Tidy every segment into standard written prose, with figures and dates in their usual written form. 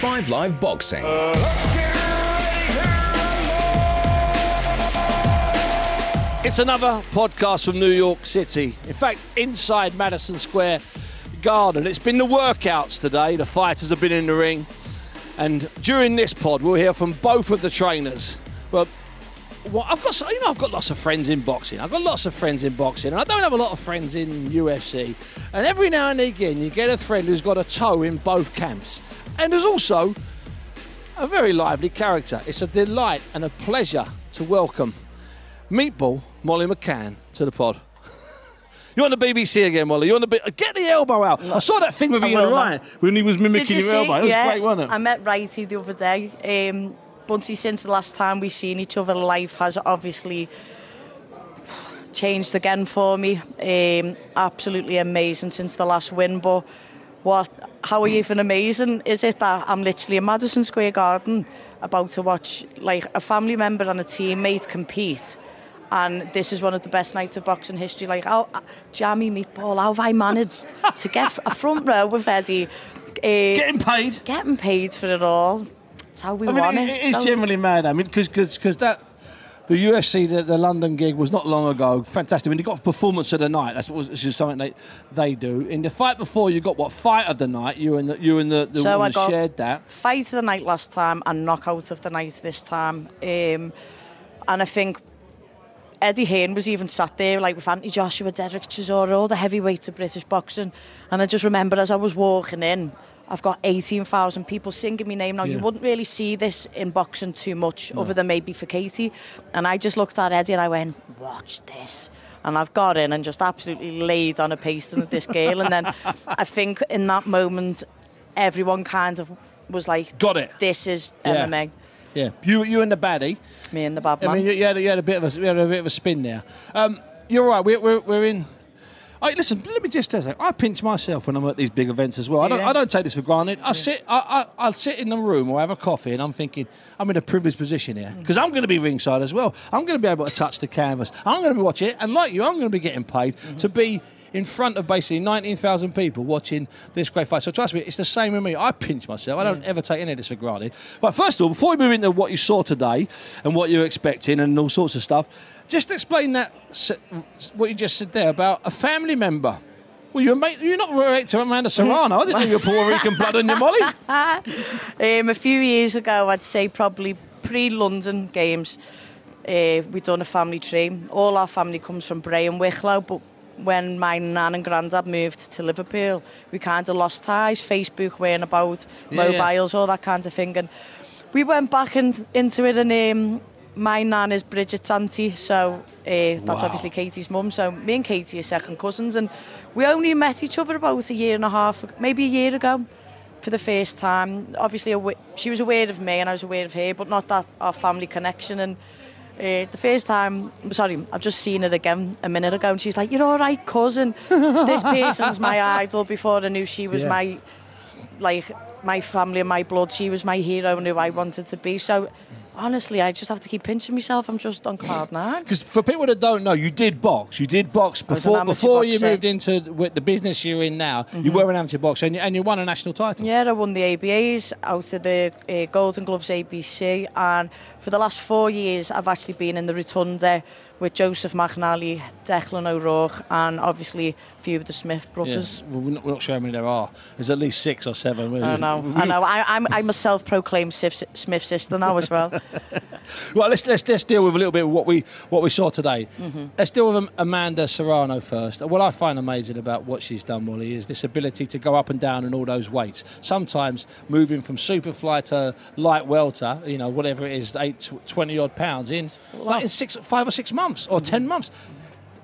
5 Live Boxing. It's another podcast from New York City. In fact, inside Madison Square Garden. It's been the workouts today. The fighters have been in the ring. And during this pod, we'll hear from both of the trainers. But I've got lots of friends in boxing. And I don't have a lot of friends in UFC. And every now and again, you get a friend who's got a toe in both camps. And there's also a very lively character. It's a delight and a pleasure to welcome Meatball Molly McCann to the pod. You're on the BBC again, Molly. Get the elbow out. I saw that thing with Ian Ryan when he was mimicking your elbow. It was great, wasn't it? I met Righty the other day. Bunty, since the last time we've seen each other, life has obviously changed again for me. Absolutely amazing since the last win. But how even amazing is it that I'm literally in Madison Square Garden about to watch like a family member and a teammate compete? And this is one of the best nights of boxing history. Like, Jammy Meatball, how have I managed to get a front row with Eddie? Getting paid for it all. That's how we want it. It is generally mad. I mean, because the UFC, the London gig was not long ago. Fantastic. I mean, you got performance of the night. This is something they do. In the fight before, you got fight of the night. You and the woman shared that. Fight of the night last time and knockout of the night this time. And I think Eddie Hearn was even sat there, like with Anthony Joshua, Derek Chisora, all the heavyweights of British boxing. And I just remember as I was walking in, I've got 18,000 people singing my name. Now, you wouldn't really see this in boxing too much, other than maybe for Katie. And I just looked at Eddie and I went, watch this. And I've got in and just absolutely laid on a pasting of this girl. And then I think in that moment, everyone kind of was like, got it. This is MMA. Yeah, you and the baddie. Me and the bad man. I mean, you had a bit of a spin there. You're right. We're in. Listen, let me just tell you, I pinch myself when I'm at these big events as well. I don't take this for granted. I'll sit in the room or have a coffee and I'm thinking, I'm in a privileged position here because I'm going to be ringside as well. I'm going to be able to touch the canvas. I'm going to be watching it, and like you, I'm going to be getting paid to be in front of basically 19,000 people watching this great fight. So trust me, it's the same with me. I pinch myself. I don't ever take any of this for granted. But first of all, before we move into what you saw today and what you're expecting and all sorts of stuff, just explain that, what you just said there about a family member. Well, you're not related to Amanda Serrano. I didn't know you were Puerto Rican blood in your Molly. A few years ago, I'd say probably pre-London Games, we'd done a family tree. All our family comes from Bray and Wicklow, but when my nan and granddad moved to Liverpool, we kind of lost ties. Facebook weren't about, mobiles, all that kind of thing. And we went back into it, and my nan is Bridget's auntie, so that's obviously Katie's mum. So me and Katie are second cousins, and we only met each other about a year and a half, maybe a year ago, for the first time. Obviously, she was aware of me and I was aware of her, but not that our family connection. And the first time, I've just seen it again a minute ago, and she was like, "You're all right, cousin." This person's my idol. Before I knew she was my family and my blood, she was my hero and who I wanted to be. So honestly, I just have to keep pinching myself. I'm just on cloud nine. Because for people that don't know, you did box. You did box before you moved into the business you're in now. You were an amateur boxer, and you won a national title. Yeah, I won the ABAs out of the Golden Gloves ABC, and for the last 4 years, I've actually been in the Rotunda with Joseph McNally, Declan O'Rourke, and obviously a few of the Smith brothers. Yeah. Well, we're not sure how many there are. There's at least 6 or 7. I know. I'm a self-proclaimed Smith sister now as well. Well, let's deal with a little bit of what we saw today. Let's deal with Amanda Serrano first. What I find amazing about what she's done, Molly, is this ability to go up and down in all those weights. Sometimes moving from superfly to light welter, whatever it is, 20 odd pounds in 5 or 6 months or 10 months.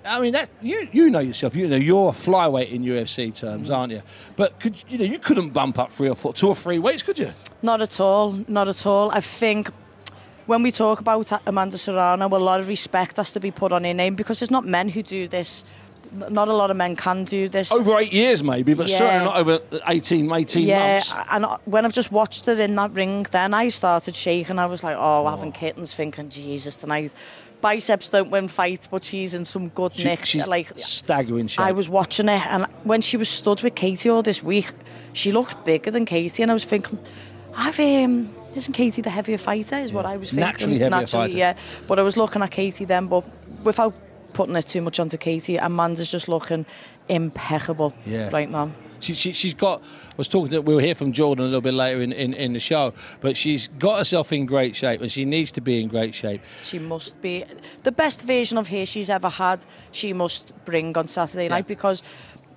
I mean, that you know yourself. You're a flyweight in UFC terms, aren't you? But you couldn't bump up 2 or 3 weights, could you? Not at all. Not at all. I think when we talk about Amanda Serrano, a lot of respect has to be put on her name, because there's not men who do this. Not a lot of men can do this. Over 8 years maybe, but certainly not over 18 months. Yeah, and when I've just watched her in that ring, then I started shaking. I was like, having kittens, thinking, Jesus, tonight. Biceps don't win fights, but she's in some good nick. She's staggering shape. I was watching her, and when she was stood with Katie all this week, she looked bigger than Katie, and I was thinking, Isn't Katie the heavier fighter, is what I was thinking. Naturally heavier fighter. Yeah. But I was looking at Katie then, but without putting it too much onto Katie, Amanda's just looking impeccable right now. She's got, we'll hear from Jordan a little bit later in the show, but she's got herself in great shape and she needs to be in great shape. She must be. The best version of her she's ever had, she must bring on Saturday night, because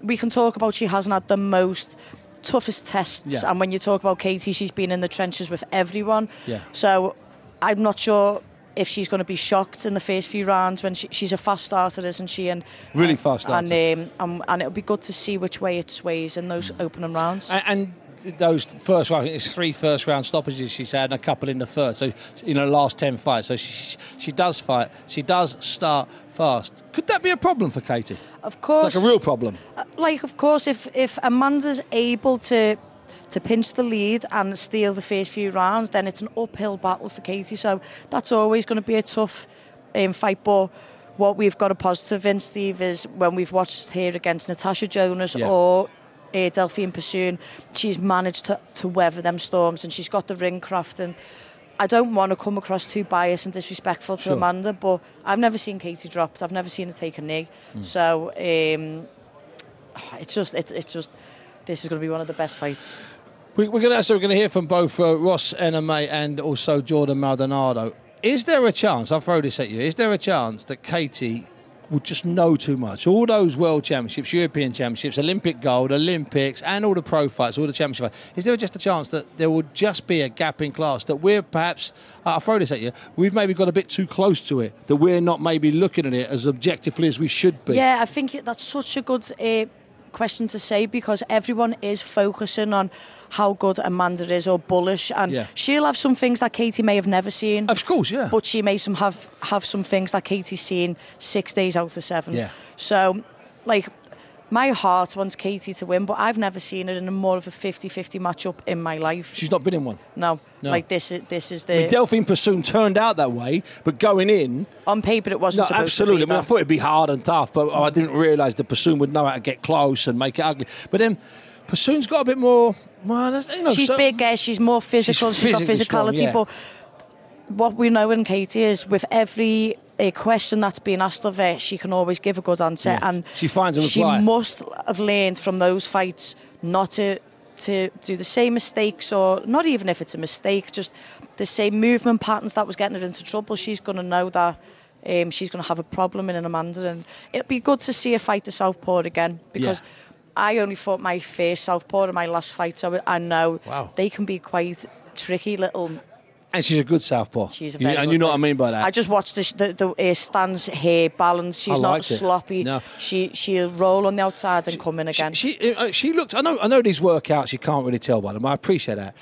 we can talk about she hasn't had the toughest tests, and when you talk about Katie, she's been in the trenches with everyone. So I'm not sure if she's going to be shocked in the first few rounds when she's a fast starter, isn't she? And really fast starter. And it'll be good to see which way it sways in those opening rounds. And those first rounds, it's 3 first-round stoppages she's had and a couple in the third. So, last 10 fights. So she does fight. She does start fast. Could that be a problem for Katie? Of course. Like a real problem? Of course, if Amanda's able to pinch the lead and steal the first few rounds, then it's an uphill battle for Katie. So that's always going to be a tough fight. But what we've got a positive in, Steve, is when we've watched her against Natasha Jonas or Delphine Persoon, she's managed to weather them storms, and she's got the ring craft. And I don't want to come across too biased and disrespectful to Amanda, but I've never seen Katie dropped. I've never seen her take a knee. So it's just this is going to be one of the best fights. We're going to hear from both Ross Enamé and also Jordan Maldonado. Is there a chance, I'll throw this at you, is there a chance that Katie would just know too much? All those world championships, European championships, Olympic gold, Olympics, and all the pro fights, all the championship fights, is there just a chance that there would just be a gap in class, that we're perhaps, I'll throw this at you, we've maybe got a bit too close to it, that we're not maybe looking at it as objectively as we should be? Yeah, I think that's such a good question to say, because everyone is focusing on how good Amanda is or bullish, and she'll have some things that Katie may have never seen. Of course, yeah. But she may have some things that Katie's seen 6 days out of 7. Yeah. So, my heart wants Katie to win, but I've never seen it in a more of a 50-50 matchup in my life. She's not been in one? No. This is the... Delphine Persoon turned out that way, but going in... On paper, it wasn't supposed absolutely. to be. I thought it'd be hard and tough, but I didn't realise that Persoon would know how to get close and make it ugly. But then Persoon's got a bit more... she's bigger, she's more physical, she's got physicality, strong, but what we know in Katie is with every question that's been asked of her, she can always give a good answer, and she finds a reply. She must have learned from those fights not to do the same mistakes, or not even if it's a mistake, just the same movement patterns that was getting her into trouble. She's going to know that she's going to have a problem in an Amanda, and it'll be good to see her fight the southpaw again, because I only fought my first southpaw in my last fight, so I know they can be quite tricky little... And she's a good southpaw. She's a very and you know what I mean by that. I just watched the stance, her balance. She's not sloppy. No. She'll roll on the outside and come in again. She looked... I know these workouts, you can't really tell by them. I appreciate that.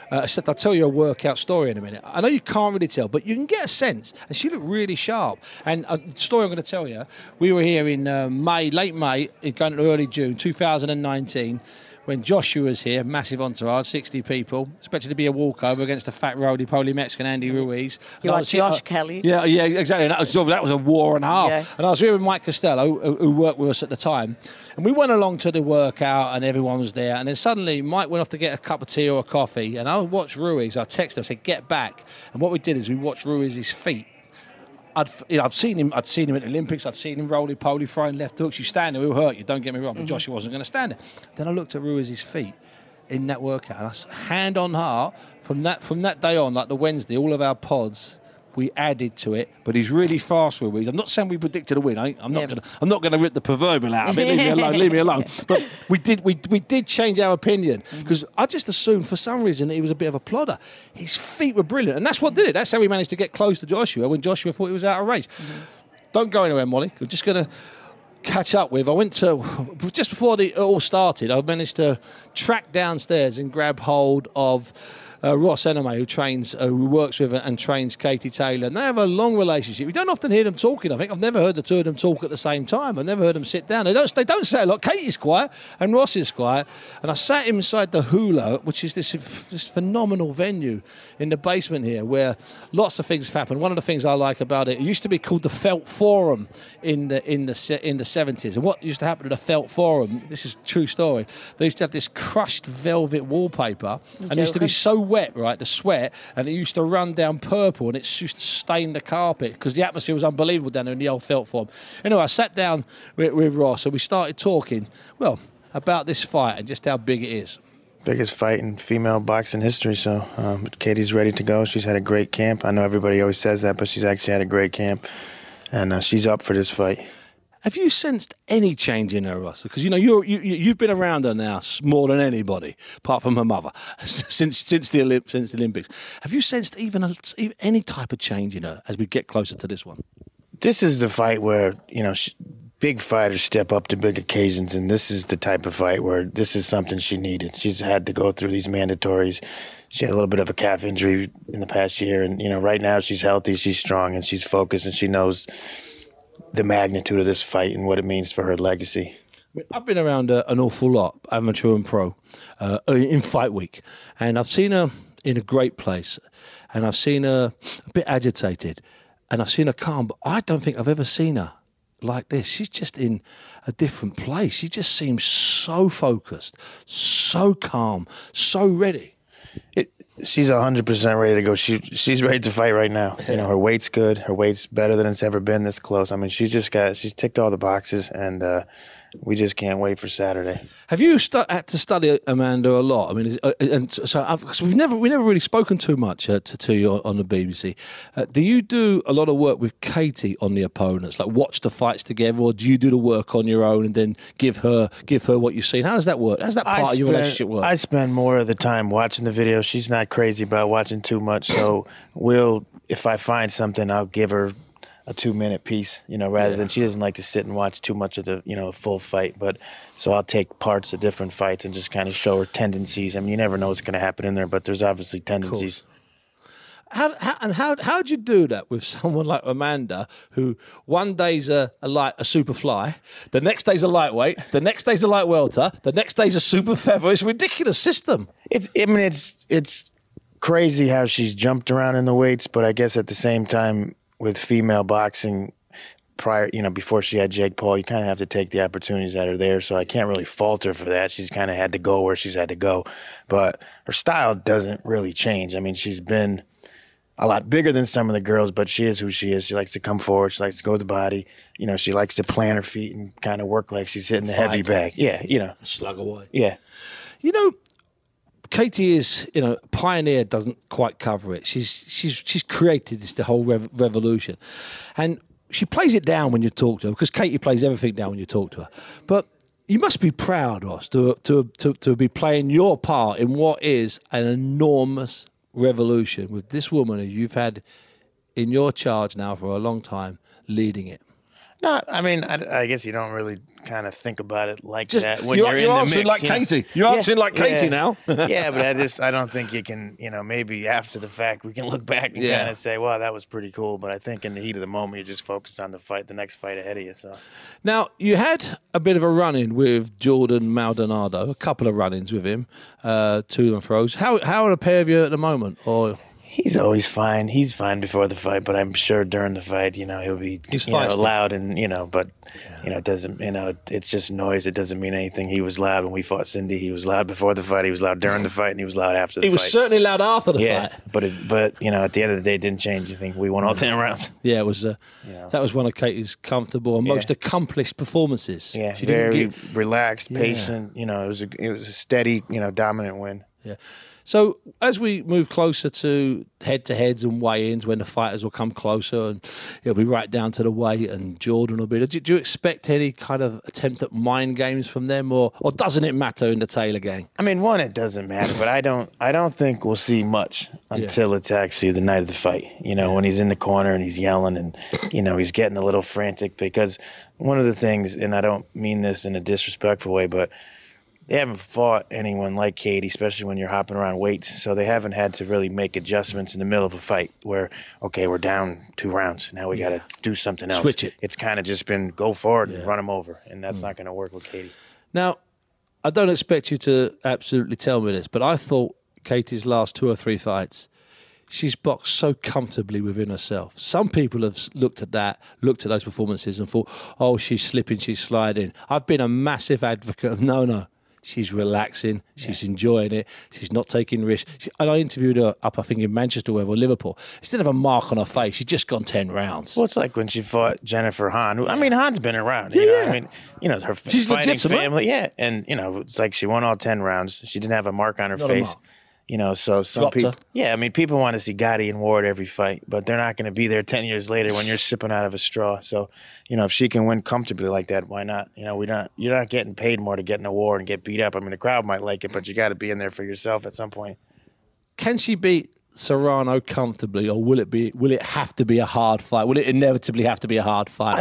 Except I'll tell you a workout story in a minute. I know you can't really tell, but you can get a sense. And she looked really sharp. And a story I'm going to tell you, we were here in late May, going to early June 2019, when Joshua was here, massive entourage, 60 people, expected to be a walkover against a fat roly-poly Mexican Andy Ruiz. You had Josh Kelly. Yeah, exactly. And that was a war and a half. Yeah. And I was here with Mike Costello, who worked with us at the time. And we went along to the workout and everyone was there. And then suddenly Mike went off to get a cup of tea or a coffee. And I watched Ruiz. I texted him, I said, get back. And what we did is we watched Ruiz's feet. I'd seen him at the Olympics. I'd seen him roly-poly, throwing left hooks. You stand there, he'll hurt you, don't get me wrong. But Joshua wasn't going to stand there. Then I looked at Ruiz's feet in that workout. And hand on heart, from that day on, like the Wednesday, all of our pods, we added to it. But he's really fast, Ruiz. I'm not saying we predicted a win. I'm not going to rip the proverbial out of it. Leave me alone. But we did change our opinion, because I just assumed for some reason that he was a bit of a plodder. His feet were brilliant, and that's what did it. That's how we managed to get close to Joshua when Joshua thought he was out of range. Don't go anywhere, Molly. We're just going to catch up with. I went to, just before it all started, I managed to track downstairs and grab hold of Ross Enamé, who works with and trains Katie Taylor, and they have a long relationship. We don't often hear them talking. I think I've never heard the two of them talk at the same time. I've never heard them sit down. They don't say a lot. Katie's quiet and Ross is quiet. And I sat inside the Hula, which is this phenomenal venue in the basement here, where lots of things happen. One of the things I like about it used to be called the Felt Forum in the 70s. And what used to happen at the Felt Forum, this is a true story, they used to have this crushed velvet wallpaper, and it used to be so wet, right, the sweat, and it used to run down purple, and it used to stain the carpet because the atmosphere was unbelievable down there in the old felt form. Anyway, I sat down with Ross, and we started talking, well, about this fight and just how big it is. Biggest fight in female boxing history, so Katie's ready to go. She's had a great camp. I know everybody always says that, but she's actually had a great camp, and she's up for this fight. Have you sensed any change in her, Ross? Because, you know, you've been around her now more than anybody, apart from her mother, since the Olympics. Have you sensed even any type of change in her as we get closer to this one? This is the fight where, you know, big fighters step up to big occasions, and this is the type of fight where this is something she needed. She's had to go through these mandatories. She had a little bit of a calf injury in the past year, and, you know, right now she's healthy, she's strong, and she's focused, and she knows the magnitude of this fight and what it means for her legacy. I've been around an awful lot, amateur and pro, in fight week, and I've seen her in a great place, and I've seen her a bit agitated, and I've seen her calm, but I don't think I've ever seen her like this. She's just in a different place. She just seems so focused, so calm, so ready. She's 100% ready to go. She's ready to fight right now. You know, her weight's good. Her weight's better than it's ever been this close. I mean, she's ticked all the boxes, and we just can't wait for Saturday. Have you had to study Amanda a lot? I mean, so we've never really spoken too much to you on the BBC. Do you do a lot of work with Katie on the opponents, like watch the fights together, or do you do the work on your own and then give her what you've seen? How does that work? How's that part of your relationship work? I spend more of the time watching the video. She's not crazy about watching too much, so if I find something, I'll give her a 2-minute piece, you know, rather than she doesn't like to sit and watch too much of the, you know, full fight. But so I'll take parts of different fights and just kind of show her tendencies. I mean, you never know what's going to happen in there, but there's obviously tendencies. How'd you do that with someone like Amanda, who one day's a super fly, the next day's a lightweight, the next day's a light welter, the next day's a super feather? It's a ridiculous system. It's crazy how she's jumped around in the weights, but I guess at the same time, with female boxing, before she had Jake Paul, you kind of have to take the opportunities that are there. So I can't really fault her for that. She's kind of had to go where she's had to go. But her style doesn't really change. I mean, she's been a lot bigger than some of the girls, but she is who she is. She likes to come forward. She likes to go to the body. You know, she likes to plant her feet and kind of work like she's hitting the heavy bag. Yeah, you know. Slug away. Yeah. You know, Katie is, you know, pioneer doesn't quite cover it. She's created the whole revolution, and she plays it down when you talk to her, because Katie plays everything down when you talk to her. But you must be proud, Ross, to be playing your part in what is an enormous revolution with this woman who you've had in your charge now for a long time, leading it. No, I mean, I guess you don't really kind of think about it like that when you're in the mix. Like Katie. You're answering like Katie now. Yeah, but I don't think you can, you know, maybe after the fact we can look back and kind of say, wow, that was pretty cool. But I think in the heat of the moment, you just focus on the next fight ahead of you. So now, you had a bit of a run-in with Jordan Maldonado, a couple of run-ins with him, to and fro's. How are the pair of you at the moment? Or he's always fine. He's fine before the fight, but I'm sure during the fight, you know, he'll be loud and, you know, but, you know, it doesn't, you know, it's just noise. It doesn't mean anything. He was loud when we fought Cindy. He was loud before the fight. He was loud during the fight, and he was loud after the fight. He was certainly loud after the fight. But, you know, at the end of the day, it didn't change anything. We won all 10 rounds. Yeah, it was. That was one of Katie's comfortable and most accomplished performances. Yeah, she very relaxed, patient. You know, it was a steady, you know, dominant win. Yeah. So as we move closer to head-to-heads and weigh-ins, when the fighters will come closer and it'll be right down to the weight, and Jordan will be... Do you expect any kind of attempt at mind games from them, or doesn't it matter in the Taylor gang? I mean, it doesn't matter, but I don't think we'll see much until it's actually the night of the fight. You know, when he's in the corner and he's yelling and, you know, he's getting a little frantic, because one of the things, and I don't mean this in a disrespectful way, but they haven't fought anyone like Katie, especially when you're hopping around weights. So they haven't had to really make adjustments in the middle of a fight where, okay, we're down 2 rounds. Now we got to do something else. Switch it. It's kind of just been go forward and run them over, and that's not going to work with Katie. Now, I don't expect you to absolutely tell me this, but I thought Katie's last 2 or 3 fights, she's boxed so comfortably within herself. Some people have looked at those performances and thought, oh, she's slipping, she's sliding. I've been a massive advocate of no. She's relaxing. She's enjoying it. She's not taking risks. And I interviewed her up, I think, in Manchester or Liverpool. Instead of a mark on her face, she'd just gone 10 rounds. Well, it's like when she fought Jennifer Hahn. I mean, Hahn's been around. You know? I mean, her She's fighting legitimate. family. Yeah, and it's like she won all 10 rounds. She didn't have a mark on her face. So some Dropped people. her. Yeah, I mean, people want to see Gotti and Ward every fight, but they're not going to be there 10 years later when you're sipping out of a straw. So, if she can win comfortably like that, why not? You're not getting paid more to get in a war and get beat up. I mean, the crowd might like it, but you got to be in there for yourself at some point. Can she beat Serrano comfortably, or will it have to be a hard fight? Will it inevitably have to be a hard fight?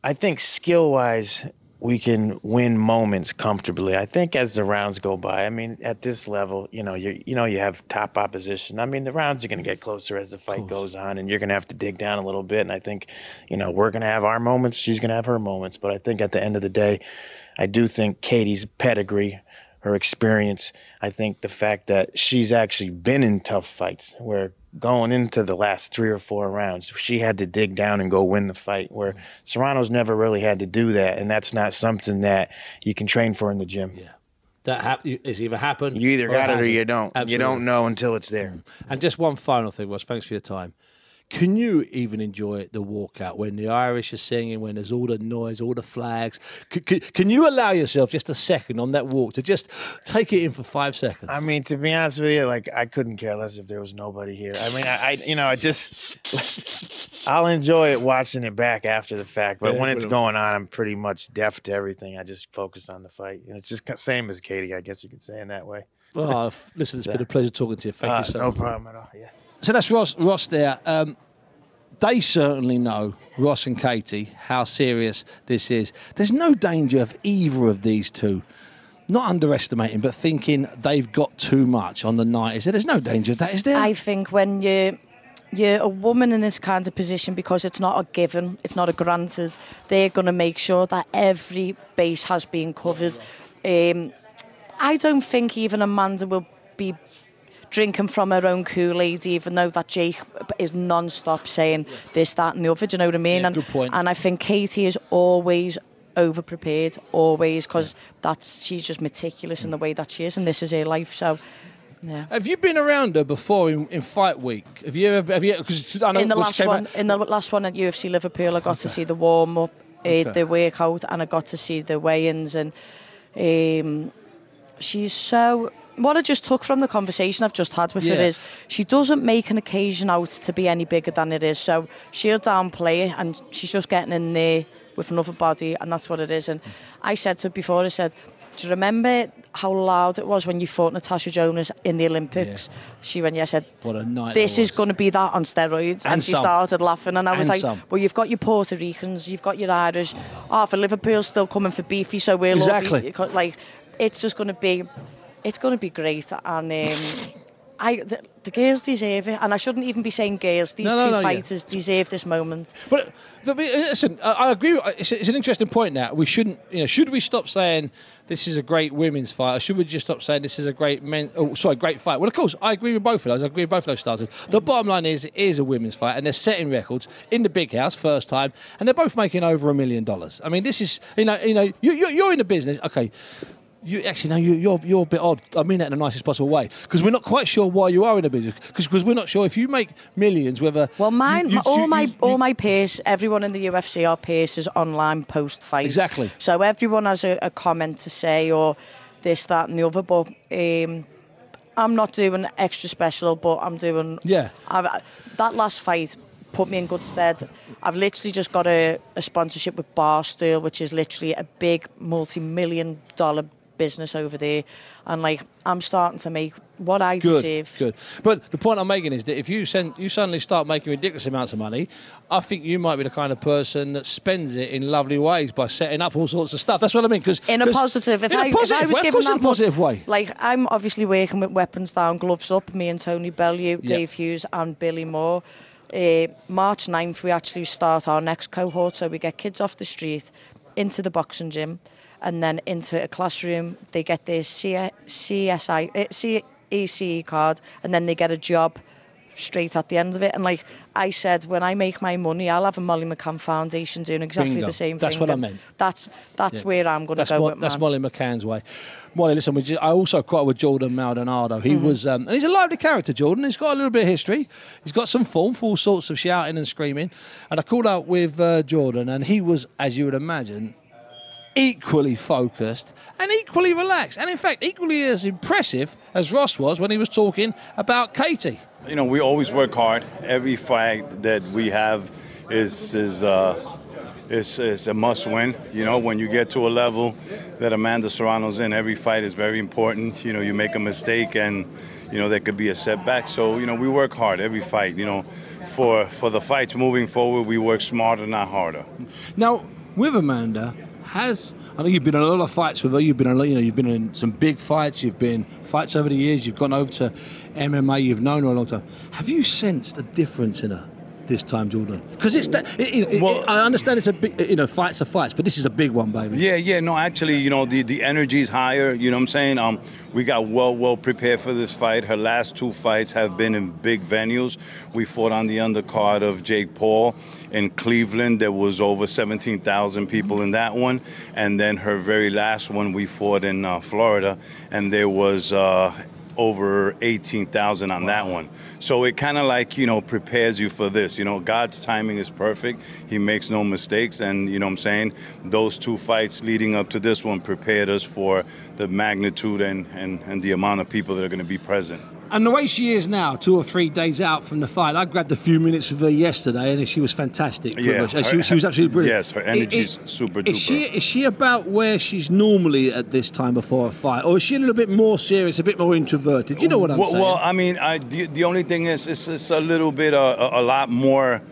I think skill-wise, we can win moments comfortably. I think as the rounds go by, I mean, at this level, you have top opposition. I mean, the rounds are going to get closer as the fight goes on, and you're going to have to dig down a little bit. And I think, we're going to have our moments. She's going to have her moments. But I think at the end of the day, I do think Katie's pedigree, her experience, I think the fact that she's actually been in tough fights where going into the last 3 or 4 rounds, she had to dig down and go win the fight, where Serrano's never really had to do that, and that's not something that you can train for in the gym. Yeah. It's either happened. You either got it or you don't. Absolutely. You don't know until it's there. And just one final thing, Ross, thanks for your time. Can you even enjoy the walkout when the Irish are singing, when there's all the noise, all the flags? Can you allow yourself just a second on that walk to just take it in for 5 seconds? I mean, to be honest with you, I couldn't care less if there was nobody here. I mean, I'll enjoy it watching it back after the fact. But when it's going on, I'm pretty much deaf to everything. I just focus on the fight. And it's just same as Katie, I guess you could say in that way. Well, listen, it's been a pleasure talking to you. Thank you so much. No problem at all, yeah. So that's Ross there. They certainly know, Ross and Katie, how serious this is. There's no danger of either of these two not underestimating, but thinking they've got too much on the night. There's no danger of that, is there? I think when you're a woman in this kind of position, because it's not a given, it's not a granted, they're going to make sure that every base has been covered. I don't think even Amanda will be drinking from her own Kool-Aid, even though that Jake is non-stop saying this, that and the other, do you know what I mean? Yeah, good point. And I think Katie is always over-prepared, always, because she's just meticulous in the way that she is, and this is her life, so... Yeah. Have you been around her before in fight week? Have you? Cause I know in the last one at UFC Liverpool, I got to see the warm up, the workout, and I got to see the weigh-ins. And she's so. What I just took from the conversation I've just had with her is she doesn't make an occasion out to be any bigger than it is. So she'll downplay it, and she's just getting in there with another body, and that's what it is. And I said to her before, I said, do you remember how loud it was when you fought Natasha Jonas in the Olympics? Yeah. She went, I said, what a night this is going to be that on steroids. And she started laughing, and I was like, well, you've got your Puerto Ricans, you've got your Irish. For Liverpool's still coming for beefy, so we'll all be, like, it's just going to be, it's going to be great. And the girls deserve it, and I shouldn't even be saying girls. These two fighters deserve this moment. But listen, I agree. It's an interesting point. Now we shouldn't. Should we stop saying this is a great women's fight, or should we just stop saying this is a great great fight? Well, of course, I agree with both of those. I agree with both of those starters. The bottom line is, it is a women's fight, and they're setting records in the big house, first time, and they're both making over $1 million. I mean, this is you're in the business, okay. You're a bit odd. I mean that in the nicest possible way, because we're not quite sure why you are in the business. Because we're not sure if you make millions. Whether all my peers, everyone in the UFC, our peers is online post fight. Exactly. So everyone has a comment to say, or this, that, and the other. But I'm not doing extra special, but I'm doing. Yeah. That last fight put me in good stead. I've literally just got a sponsorship with Barstool, which is literally a big multi-million-dollar business over there, and I'm starting to make what I deserve. Good. But the point I'm making is that if you suddenly start making ridiculous amounts of money, I think you might be the kind of person that spends it in lovely ways by setting up all sorts of stuff. That's what I mean. In a positive way. In a positive way. I'm obviously working with Weapons Down, Gloves Up, me and Tony Bellew, Dave Hughes and Billy Moore. March 9th we actually start our next cohort, so we get kids off the street into the boxing gym and then into a classroom. They get their CEC card, and then they get a job straight at the end of it. And like I said, when I make my money, I'll have a Molly McCann Foundation doing exactly Bingo. the same That's thing. what I meant. That's where I'm going to go with, That's Molly McCann's way. Molly, listen, I also caught with Jordan Maldonado. He was, and he's a lively character, Jordan. He's got a little bit of history. He's got some form for all sorts of shouting and screaming. And I caught up with Jordan, and he was, as you would imagine, equally focused and equally relaxed, and in fact equally as impressive as Ross was when he was talking about Katie. You know, we always work hard. Every fight that we have is a must-win. You know, when you get to a level that Amanda Serrano's in, every fight is very important. You know, you make a mistake and, you know, there could be a setback. So, you know, we work hard every fight. You know, for the fights moving forward, we work smarter, not harder. Now, with Amanda, I know you've been in a lot of fights with her. You've been in some big fights. You've been fights over the years. You've gone over to MMA. You've known her a long time. Have you sensed a difference in her this time, Jordan? Because I understand it's a big, fights are fights, but this is a big one, baby. Yeah. No, actually, you know, the energy's higher. You know what I'm saying? We got well prepared for this fight. Her last 2 fights have been in big venues. We fought on the undercard of Jake Paul in Cleveland. There was over 17,000 people in that one. And then her very last one, we fought in Florida, and there was over 18,000 on that one. So it kind of like, you know, prepares you for this. You know, God's timing is perfect. He makes no mistakes. And, you know what I'm saying, those 2 fights leading up to this one prepared us for the magnitude and the amount of people that are going to be present. And the way she is now, 2 or 3 days out from the fight, I grabbed a few minutes with her yesterday, and she was fantastic. Yeah, she was absolutely brilliant. Yes, her energy's super duper. Is she about where she's normally at this time before a fight, or is she a little bit more serious, a bit more introverted? You know what I'm saying? Well, I mean, the only thing is, it's a little bit, a lot more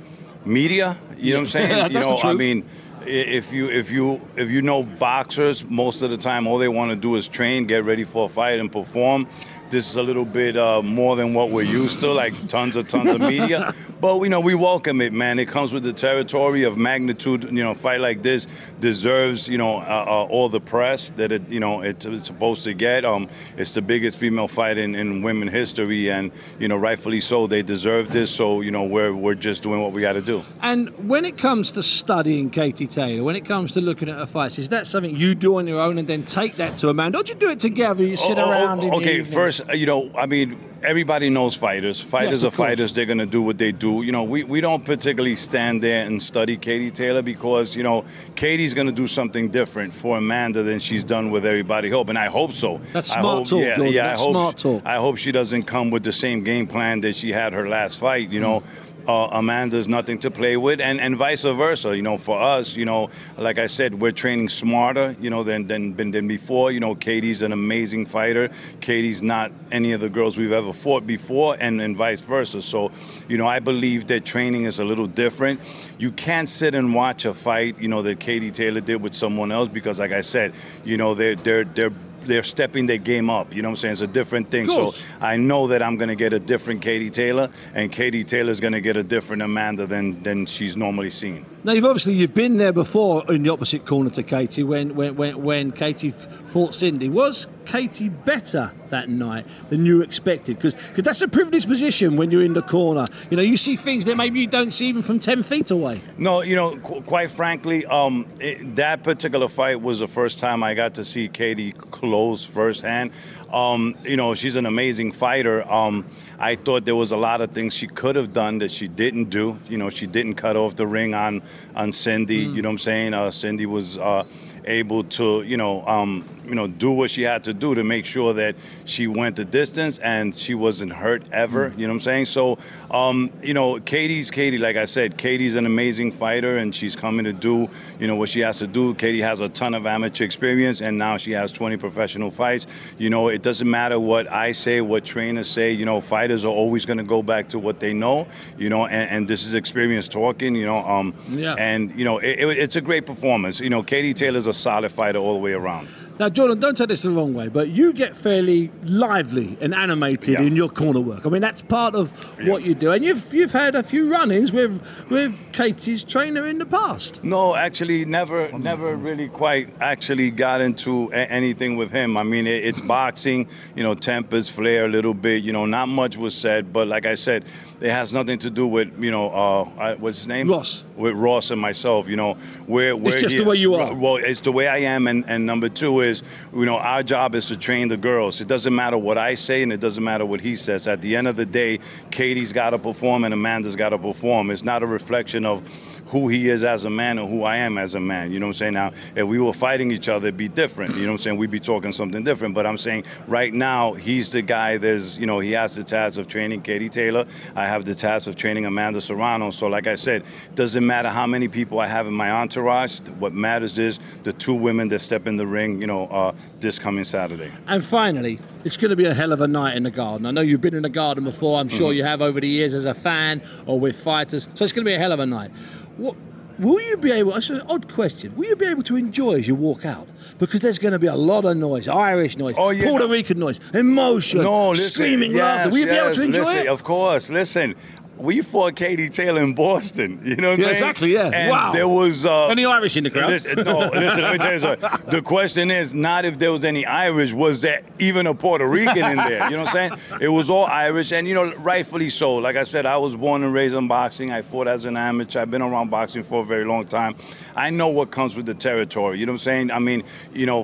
media. You know what I'm saying? That's the truth. I mean, if you know boxers, most of the time all they want to do is train, get ready for a fight, and perform. This is a little bit more than what we're used to, like tons of media. But, you know, we welcome it, man. It comes with the territory of magnitude. You know, a fight like this deserves, you know, all the press that it's supposed to get. It's the biggest female fight in women history, and, you know, rightfully so. They deserve this. So, you know, we're just doing what we got to do. And when it comes to studying Katie Taylor, when it comes to looking at her fights, is that something you do on your own and then take that to Amanda, or do you do it together? You sit around in the evenings? First, you know, I mean, everybody knows fighters. Fighters are fighters. They're going to do what they do. You know, we don't particularly stand there and study Katie Taylor because, you know, Katie's going to do something different for Amanda than she's done with everybody. And I hope so. That's smart talk, Jordan. That's smart talk. I hope she doesn't come with the same game plan that she had her last fight, you know. Amanda's nothing to play with, and vice versa. You know, for us, you know, like I said, we're training smarter, you know, than before. You know, Katie's an amazing fighter. Katie's not any of the girls we've ever fought before, and vice versa. So, you know, I believe that training is a little different. You can't sit and watch a fight, you know, that Katie Taylor did with someone else because, like I said, you know, they're stepping their game up. You know what I'm saying? It's a different thing. So I know that I'm going to get a different Katie Taylor, and Katie Taylor's going to get a different Amanda than she's normally seen. Now, you've been there before in the opposite corner to Katie when Katie fought Cindy. Was Katie better that night than you expected? Because that's a privileged position when you're in the corner. You know, you see things that maybe you don't see even from 10 feet away. No, you know, quite frankly, that particular fight was the first time I got to see Katie close firsthand. You know, she's an amazing fighter. I thought there was a lot of things she could have done that she didn't do. You know, she didn't cut off the ring on Cindy. You know what I'm saying? Cindy was able to, do what she had to do to make sure that she went the distance and she wasn't hurt ever. You know what I'm saying? So, Katie's Katie. Like I said, Katie's an amazing fighter, and she's coming to do, you know, what she has to do. Katie has a ton of amateur experience, and now she has 20 professional fights. You know, it doesn't matter what I say, what trainers say. You know, fighters are always going to go back to what they know. You know, and this is experience talking. You know, and you know, it's a great performance. You know, Katie Taylor's a solid fighter all the way around. Now, Jordan, don't take this the wrong way, but you get fairly lively and animated in your corner work. I mean, that's part of what you do. And you've had a few run-ins with Katie's trainer in the past. No, actually, never really quite actually got into anything with him. I mean, it's boxing, tempers flare a little bit. Not much was said, but like I said, it has nothing to do with, what's his name? Ross. With Ross and myself, where it's just the way you are. Well, it's the way I am, and number two is, our job is to train the girls. It doesn't matter what I say, and it doesn't matter what he says. At the end of the day, Katie's got to perform, and Amanda's got to perform. It's not a reflection of who he is as a man or who I am as a man. You know what I'm saying? Now, if we were fighting each other, it'd be different. You know what I'm saying? We'd be talking something different. But I'm saying right now, he's the guy he has the task of training Katie Taylor. I have the task of training Amanda Serrano. So like I said, doesn't matter how many people I have in my entourage. What matters is the two women that step in the ring, this coming Saturday. And finally, it's going to be a hell of a night in the Garden. I know you've been in the Garden before. I'm sure you have over the years as a fan or with fighters. So it's going to be a hell of a night. What will you be able? That's an odd question. Will you be able to enjoy as you walk out? Because there's going to be a lot of noise, Irish noise, Puerto Rican noise, emotion, screaming laughter. Will you be able to enjoy it? Of course. Listen. We fought Katie Taylor in Boston. You know what I'm saying? Exactly, yeah. And wow. there was... any Irish in the crowd? Listen, let me tell you something. The question is not if there was any Irish, was there even a Puerto Rican in there? You know what I'm saying? It was all Irish, and, rightfully so. Like I said, I was born and raised in boxing. I fought as an amateur. I've been around boxing for a very long time. I know what comes with the territory. You know what I'm saying? I mean,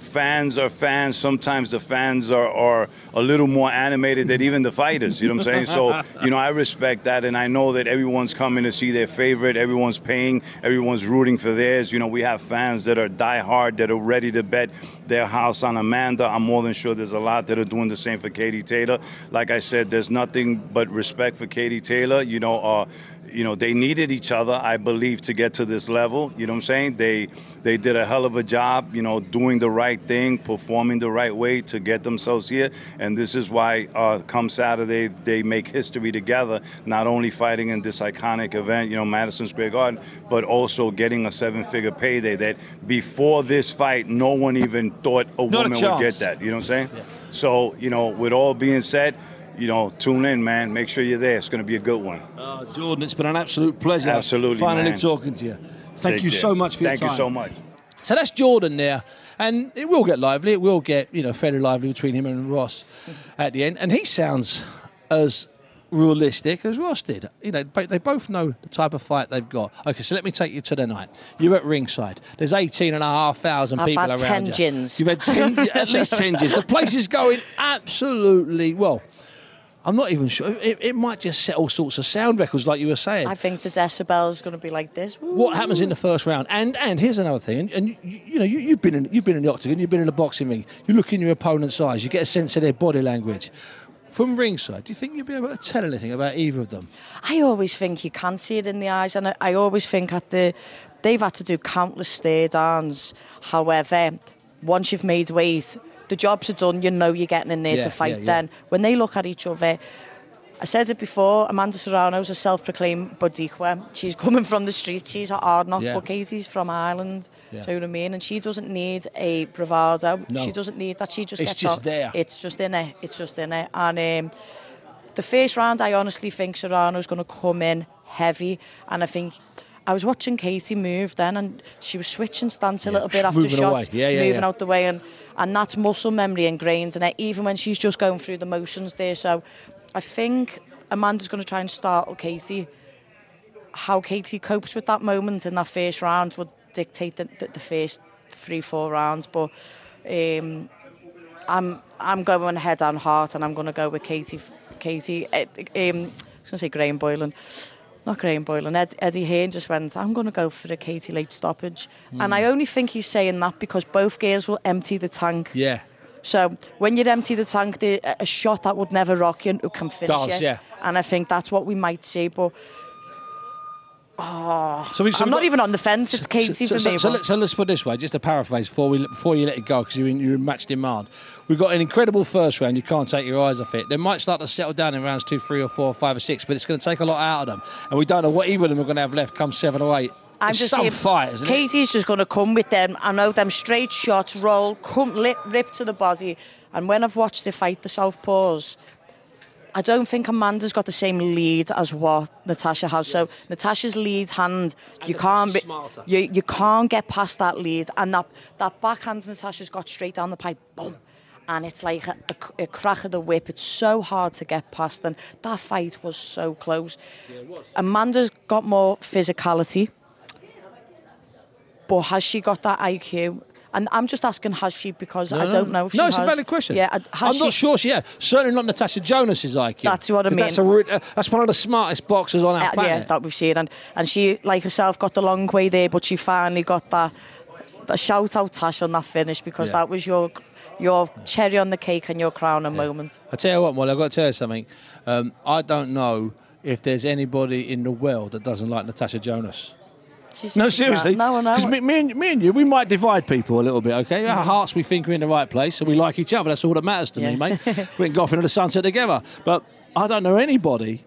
fans are fans. Sometimes the fans are a little more animated than even the fighters. You know what I'm saying? So, I respect that, and I know that everyone's coming to see their favorite. Everyone's paying. Everyone's rooting for theirs. We have fans that are diehard, that are ready to bet their house on Amanda. I'm more than sure there's a lot that are doing the same for Katie Taylor. Like I said, there's nothing but respect for Katie Taylor. They needed each other, I believe, to get to this level. You know what I'm saying? They did a hell of a job, doing the right thing, performing the right way to get themselves here. And this is why, come Saturday, they make history together, not only fighting in this iconic event, Madison Square Garden, but also getting a 7-figure payday that before this fight, no one even thought a woman would get that. You know what I'm saying? Yeah. So, with all being said, tune in, man. Make sure you're there. It's going to be a good one. Jordan, it's been an absolute pleasure. Absolutely, finally man. Talking to you. Thank you so much for your time. Thank you so much. So that's Jordan there, and it will get lively. It will get, fairly lively between him and Ross at the end. And he sounds as realistic as Ross did. They both know the type of fight they've got. Okay, so let me take you to the night. You're at ringside. There's 18,500 people around you. I've had 10 gins. You've had at least 10 gins. The place is going absolutely well. I'm not even sure. It might just set all sorts of sound records, like you were saying. I think the decibel is going to be like this. Ooh. What happens in the first round? And here's another thing. And you've been in the octagon. You've been in the boxing ring. You look in your opponent's eyes. You get a sense of their body language. From ringside, do you think you'll be able to tell anything about either of them? I always think you can see it in the eyes, and I always think they've had to do countless stare downs. However, once you've made weight, the jobs are done. You're getting in there to fight. Then when they look at each other, I said it before, Amanda Serrano's a self-proclaimed Boricua. She's coming from the streets. She's a hard knock, but Katie's from Ireland. Do you know what I mean? And she doesn't need a bravado. No. She doesn't need that. She just gets just there. It's just in her. It's just in her. And the first round, I honestly think Serrano's going to come in heavy. And I was watching Katie move then, and she was switching stance a little bit after shots, moving out the way. And that's muscle memory ingrained in it, even when she's just going through the motions there. So I think Amanda's going to try and startle Katie. How Katie copes with that moment in that first round would dictate the first 3-4 rounds. But I'm going head on heart, and I'm going to go with Katie. I was going to say Graham Boylan. Not Graham Boylan. Eddie Hearn just went, I'm going to go for a Katie late stoppage. And I only think he's saying that because both girls will empty the tank. Yeah. So when you empty the tank, a shot that would never rock you can finish you. Yeah. And I think that's what we might see. But I'm not even on the fence. It's Katie for me. So let's put it this way, just to paraphrase before you let it go, because you're in match demand. We've got an incredible first round. You can't take your eyes off it. They might start to settle down in rounds 2, 3, or 4, or 5, or 6, but it's going to take a lot out of them. And we don't know what either of them are going to have left come 7 or 8. I'm It's just some saying, fight, isn't it? Katie's just going to come with them. I know them straight shots, roll, rip to the body. And when I've watched her fight the southpaws, I don't think Amanda's got the same lead as what Natasha has. So Natasha's lead hand, you can't get past that lead, and that backhand Natasha's got straight down the pipe, boom, and it's like a crack of the whip. It's so hard to get past, and that fight was so close. Yeah, it was. Amanda's got more physicality, but has she got that IQ? And I'm just asking, has she? Because I don't know if she has. No, it's a valid question. Yeah, I'm not sure she has. Certainly not Natasha Jonas's IQ. That's what I mean. That's one of the smartest boxers on our planet. Yeah, that we've seen. And she, like herself, got the long way there, but she finally got that shout out, Tash, on that finish, because that was your cherry on the cake and your crowning moment. I tell you what, Molly, I've got to tell you something. I don't know if there's anybody in the world that doesn't like Natasha Jonas. No, seriously. No. Because me and you, we might divide people a little bit, okay? Our hearts, we think, are in the right place, and we like each other. That's all that matters to me, mate. We can go off into the sunset together. But I don't know anybody.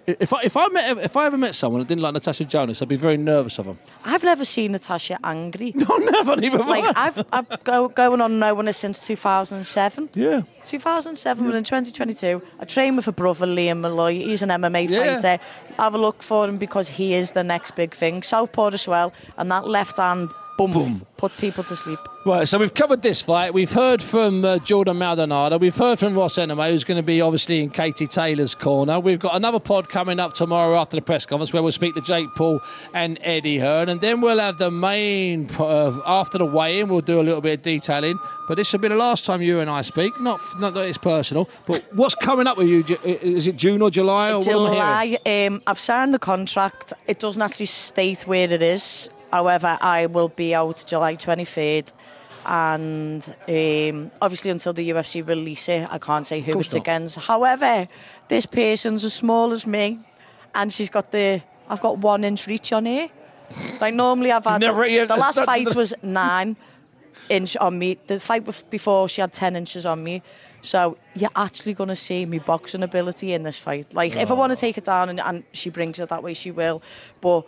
If I ever met someone that didn't like Natasha Jonas, I'd be very nervous of them. I've never seen Natasha angry. No, never, neither have like I. I've going on knowing her since 2007. Yeah. 2007, we're in 2022. I train with a brother, Liam Malloy. He's an MMA fighter. Have a look for him because he is the next big thing. Southpaw as well, and that left hand, boom, put people to sleep. Right, so we've covered this fight. We've heard from Jordan Maldonado. We've heard from Ross Enema, who's going to be obviously in Katie Taylor's corner. We've got another pod coming up tomorrow after the press conference where we'll speak to Jake Paul and Eddie Hearn. And then we'll have the main, after the weigh-in, we'll do a little bit of detailing. But this will be the last time you and I speak. Not that it's personal, but what's coming up with you? Is it June or July? Or July. I've signed the contract. It doesn't actually state where it is. However, I will be out July 23rd. And obviously until the UFC release it, I can't say who it's against. However, this person's as small as me, and I've got 1 inch reach on here. Like normally I've had, the last fight was 9 inch on me. The fight before, she had 10 inches on me. So you're actually going to see me boxing ability in this fight. Like if I want to take it down and she brings it that way, she will. But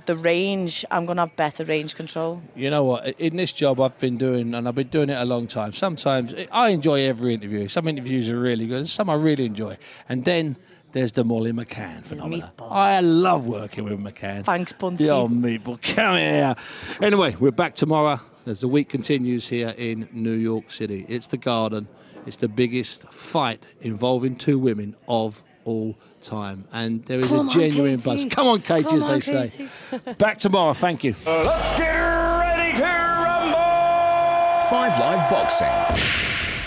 the range, I'm going to have better range control. You know what? In this job I've been doing, and I've been doing it a long time, sometimes I enjoy every interview. Some interviews are really good, and some I really enjoy. And then there's the Molly McCann phenomenon. I love working with McCann. Thanks, Bunsey. Oh, meatball, come here. Anyway, we're back tomorrow as the week continues here in New York City. It's the Garden. It's the biggest fight involving 2 women of all time, and there is a genuine buzz. Come on, Katie, as they say. Back tomorrow. Thank you. Let's get ready to rumble. 5 Live Boxing.